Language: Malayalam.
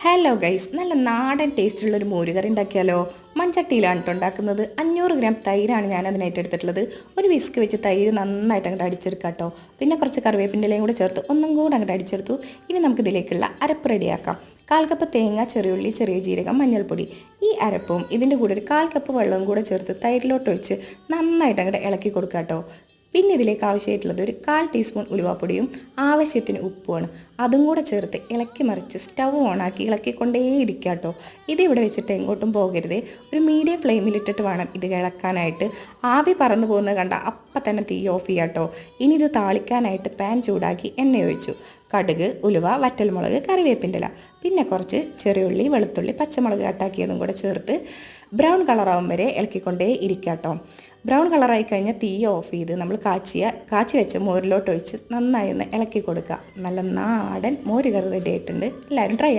ഹലോ ഗൈസ്, നല്ല നാടൻ ടേസ്റ്റുള്ളൊരു മോരുകറി ഉണ്ടാക്കിയാലോ. മൺചട്ടിയിലാണ് കേട്ടോ ഉണ്ടാക്കുന്നത്. 500 ഗ്രാം തൈരാണ് ഞാൻ അതിനായിട്ട് എടുത്തിട്ടുള്ളത്. ഒരു വിസ്ക് വെച്ച് തൈര് നന്നായിട്ട് അങ്ങോട്ട് അടിച്ചെടുക്കാം കേട്ടോ. പിന്നെ കുറച്ച് കറിവേപ്പിൻ്റെ ഇലയും കൂടെ ചേർത്ത് ഒന്നും കൂടെ അങ്ങോട്ട് അടിച്ചെടുത്തു. ഇനി നമുക്ക് ഇതിലേക്കുള്ള അരപ്പ് റെഡിയാക്കാം. 1/4 കപ്പ് തേങ്ങ, ചെറിയുള്ളി, ചെറിയ ജീരകം, മഞ്ഞൾപ്പൊടി. ഈ അരപ്പും ഇതിൻ്റെ കൂടെ ഒരു 1/4 കപ്പ് വെള്ളവും കൂടെ ചേർത്ത് തൈരിലോട്ട് ഒഴിച്ച് നന്നായിട്ട് അങ്ങോട്ട് ഇളക്കി കൊടുക്കാം കേട്ടോ. പിന്നെ ഇതിലേക്ക് ആവശ്യമായിട്ടുള്ളത് ഒരു 1/4 ടീസ്പൂൺ ഉലുവാപ്പൊടിയും ആവശ്യത്തിന് ഉപ്പുമാണ്. അതും കൂടെ ചേർത്ത് ഇളക്കി മറിച്ച് സ്റ്റവ് ഓണാക്കി ഇളക്കിക്കൊണ്ടേയിരിക്കുക കേട്ടോ. ഇതിവിടെ വെച്ചിട്ട് എങ്ങോട്ടും പോകരുതേ. ഒരു മീഡിയം ഫ്ലെയിമിലിട്ടിട്ട് വേണം ഇത് ഇളക്കാനായിട്ട്. ആവി പറന്നു പോകുന്നത് കണ്ട അപ്പം തന്നെ തീ ഓഫ് ചെയ്യാം കേട്ടോ. ഇനി ഇത് താളിക്കാനായിട്ട് പാൻ ചൂടാക്കി എണ്ണ ഒഴിച്ചു. കടുക്, ഉലുവ, വറ്റൽമുളക്, കറിവേപ്പിൻ്റെ ഇല, പിന്നെ കുറച്ച് ചെറിയുള്ളി, വെളുത്തുള്ളി, പച്ചമുളക് കട്ടാക്കിയതും കൂടെ ചേർത്ത് ബ്രൗൺ കളറാവും വരെ ഇളക്കിക്കൊണ്ടേ ഇരിക്കുക കേട്ടോ. ബ്രൗൺ കളറായി കഴിഞ്ഞാൽ തീ ഓഫ് ചെയ്ത് നമ്മൾ കാച്ചി വെച്ച മോരിലോട്ട് ഒഴിച്ച് നന്നായി ഒന്ന് ഇളക്കി കൊടുക്കുക. നല്ല നാടൻ മോര് കറി റെഡി ആയിട്ടുണ്ട്. എല്ലാവരും ട്രൈ ആക്കുക.